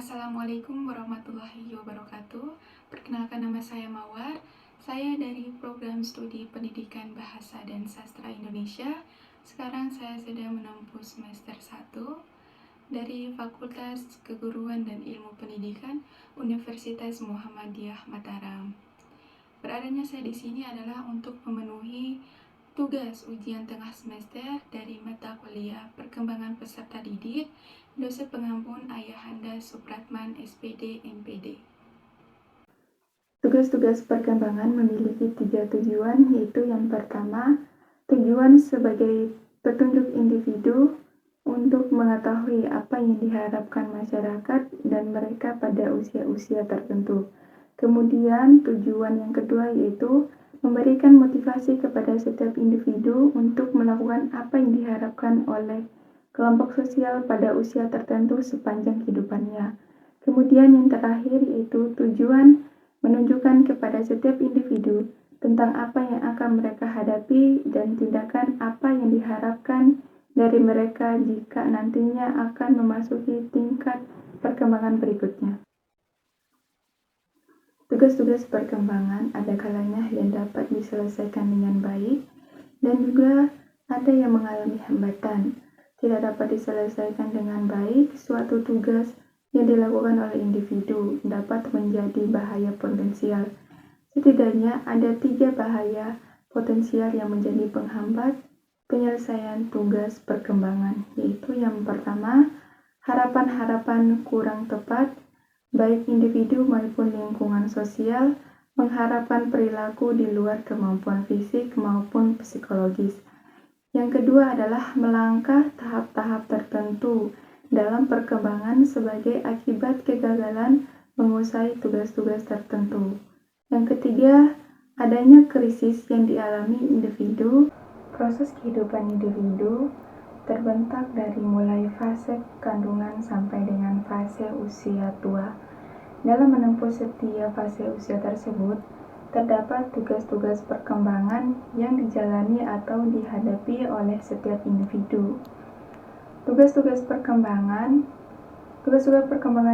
Assalamualaikum warahmatullahi wabarakatuh. Perkenalkan, nama saya Mawar. Saya dari program studi Pendidikan Bahasa dan Sastra Indonesia. Sekarang saya sedang menempuh semester 1 dari Fakultas Keguruan dan Ilmu Pendidikan Universitas Muhammadiyah Mataram. Beradanya saya di sini adalah untuk memenuhi tugas ujian tengah semester dari mata kuliah Perkembangan Peserta Didik, dosen pengampun Ayahanda Supratman SPD MPD. Tugas-tugas perkembangan memiliki 3 tujuan, yaitu yang pertama, tujuan sebagai petunjuk individu untuk mengetahui apa yang diharapkan masyarakat dan mereka pada usia-usia tertentu. Kemudian tujuan yang kedua yaitu memberikan motivasi kepada setiap individu untuk melakukan apa yang diharapkan oleh kelompok sosial pada usia tertentu sepanjang kehidupannya. Kemudian yang terakhir yaitu tujuan menunjukkan kepada setiap individu tentang apa yang akan mereka hadapi dan tindakan apa yang diharapkan dari mereka jika nantinya akan memasuki tingkat perkembangan berikutnya. Tugas-tugas perkembangan ada kalanya yang dapat diselesaikan dengan baik dan juga ada yang mengalami hambatan. Tidak dapat diselesaikan dengan baik, suatu tugas yang dilakukan oleh individu dapat menjadi bahaya potensial. Setidaknya ada 3 bahaya potensial yang menjadi penghambat penyelesaian tugas perkembangan, yaitu yang pertama, harapan-harapan kurang tepat, baik individu maupun lingkungan sosial mengharapkan perilaku di luar kemampuan fisik maupun psikologis. Yang kedua adalah melangkah tahap-tahap tertentu dalam perkembangan sebagai akibat kegagalan menguasai tugas-tugas tertentu. Yang ketiga, adanya krisis yang dialami individu. Proses kehidupan individu terbentak dari mulai fase kandungan sampai dengan fase usia tua. Dalam menempuh setiap fase usia tersebut, terdapat tugas-tugas perkembangan yang dijalani atau dihadapi oleh setiap individu. Tugas-tugas perkembangan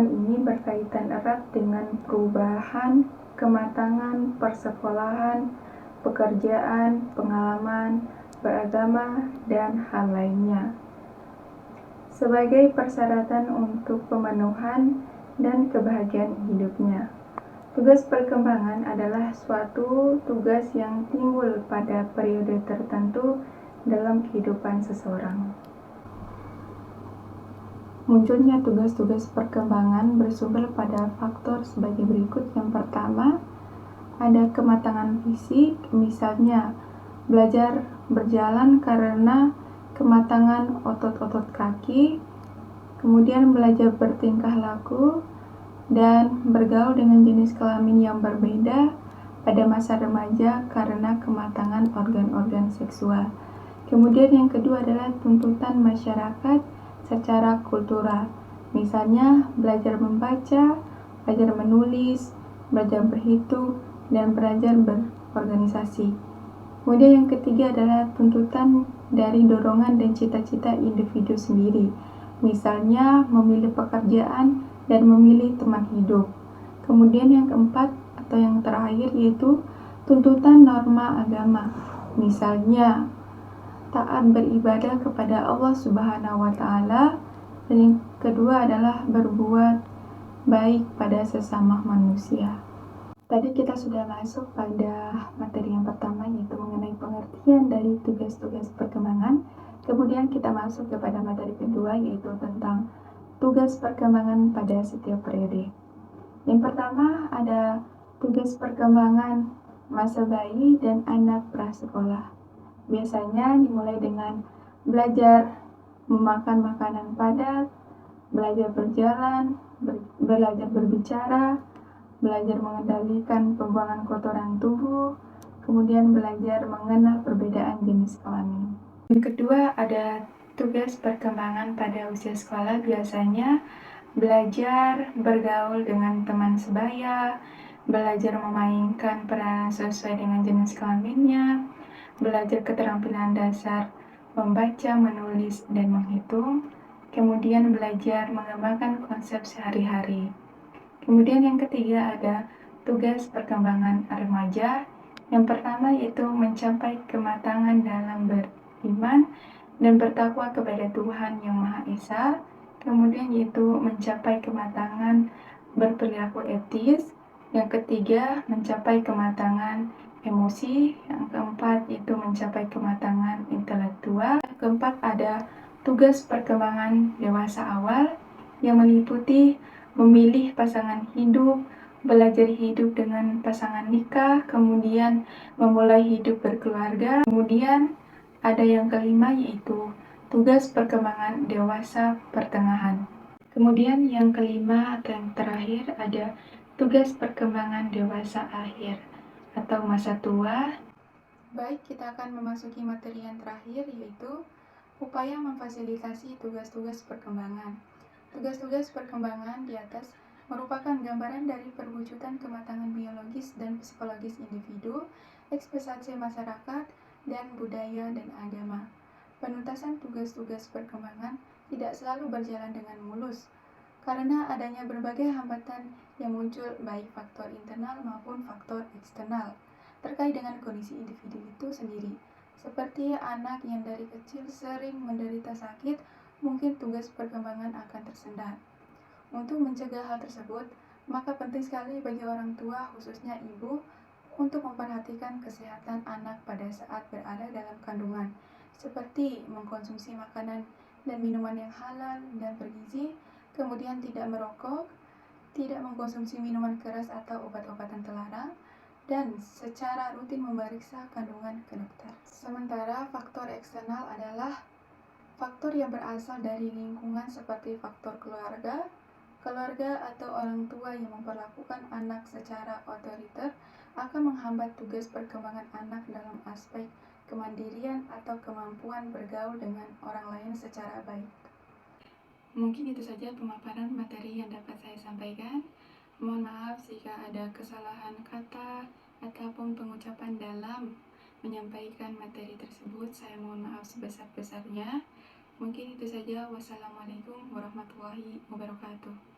ini berkaitan erat dengan perubahan, kematangan, persekolahan, pekerjaan, pengalaman, beragama, dan hal lainnya, sebagai persyaratan untuk pemenuhan dan kebahagiaan hidupnya. Tugas perkembangan adalah suatu tugas yang timbul pada periode tertentu dalam kehidupan seseorang. Munculnya tugas-tugas perkembangan bersumber pada faktor sebagai berikut. Yang pertama, ada kematangan fisik, misalnya belajar berjalan karena kematangan otot-otot kaki, kemudian belajar bertingkah laku dan bergaul dengan jenis kelamin yang berbeda pada masa remaja karena kematangan organ-organ seksual. Kemudian yang kedua adalah tuntutan masyarakat secara kultural, misalnya belajar membaca, belajar menulis, belajar berhitung, dan belajar berorganisasi. Kemudian yang ketiga adalah tuntutan dari dorongan dan cita-cita individu sendiri, misalnya memilih pekerjaan dan memilih teman hidup. Kemudian yang keempat atau yang terakhir yaitu tuntutan norma agama, misalnya taat beribadah kepada Allah Subhanahu wa Ta'ala, dan yang kedua adalah berbuat baik pada sesama manusia. Tadi kita sudah masuk pada materi yang pertama, yaitu mengenai pengertian dari tugas-tugas perkembangan. Kemudian kita masuk kepada materi kedua, yaitu tentang tugas perkembangan pada setiap periode. Yang pertama ada tugas perkembangan masa bayi dan anak prasekolah. Biasanya dimulai dengan belajar memakan makanan padat, belajar berjalan, belajar berbicara, belajar mengendalikan pembuangan kotoran tubuh, kemudian belajar mengenal perbedaan jenis kelamin. Yang kedua ada tugas perkembangan pada usia sekolah, biasanya belajar bergaul dengan teman sebaya, belajar memainkan peran sesuai dengan jenis kelaminnya, belajar keterampilan dasar membaca, menulis, dan menghitung, kemudian belajar mengembangkan konsep sehari-hari. Kemudian yang ketiga ada tugas perkembangan remaja. Yang pertama yaitu mencapai kematangan dalam beriman dan bertakwa kepada Tuhan Yang Maha Esa. Kemudian yaitu mencapai kematangan berperilaku etis. Yang ketiga mencapai kematangan emosi. Yang keempat yaitu mencapai kematangan intelektual. Yang keempat ada tugas perkembangan dewasa awal yang meliputi memilih pasangan hidup, belajar hidup dengan pasangan nikah, kemudian memulai hidup berkeluarga. Kemudian ada yang kelima yaitu tugas perkembangan dewasa pertengahan. Kemudian yang kelima atau yang terakhir ada tugas perkembangan dewasa akhir atau masa tua. Baik, kita akan memasuki materi yang terakhir yaitu upaya memfasilitasi tugas-tugas perkembangan. Tugas-tugas perkembangan di atas merupakan gambaran dari perwujudan kematangan biologis dan psikologis individu, ekspresi masyarakat, dan budaya dan agama. Penuntasan tugas-tugas perkembangan tidak selalu berjalan dengan mulus, karena adanya berbagai hambatan yang muncul baik faktor internal maupun faktor eksternal terkait dengan kondisi individu itu sendiri. Seperti anak yang dari kecil sering menderita sakit, mungkin tugas perkembangan akan tersendat. Untuk mencegah hal tersebut, maka penting sekali bagi orang tua, khususnya ibu, untuk memperhatikan kesehatan anak pada saat berada dalam kandungan, seperti mengkonsumsi makanan dan minuman yang halal dan bergizi, kemudian tidak merokok, tidak mengkonsumsi minuman keras atau obat-obatan terlarang, dan secara rutin memeriksa kandungan ke dokter. Sementara faktor eksternal adalah faktor yang berasal dari lingkungan seperti faktor keluarga atau orang tua yang memperlakukan anak secara otoriter akan menghambat tugas perkembangan anak dalam aspek kemandirian atau kemampuan bergaul dengan orang lain secara baik. Mungkin itu saja pemaparan materi yang dapat saya sampaikan. Mohon maaf jika ada kesalahan kata ataupun pengucapan dalam menyampaikan materi tersebut. Saya mohon maaf sebesar-besarnya. Mungkin itu saja. Wassalamualaikum warahmatullahi wabarakatuh.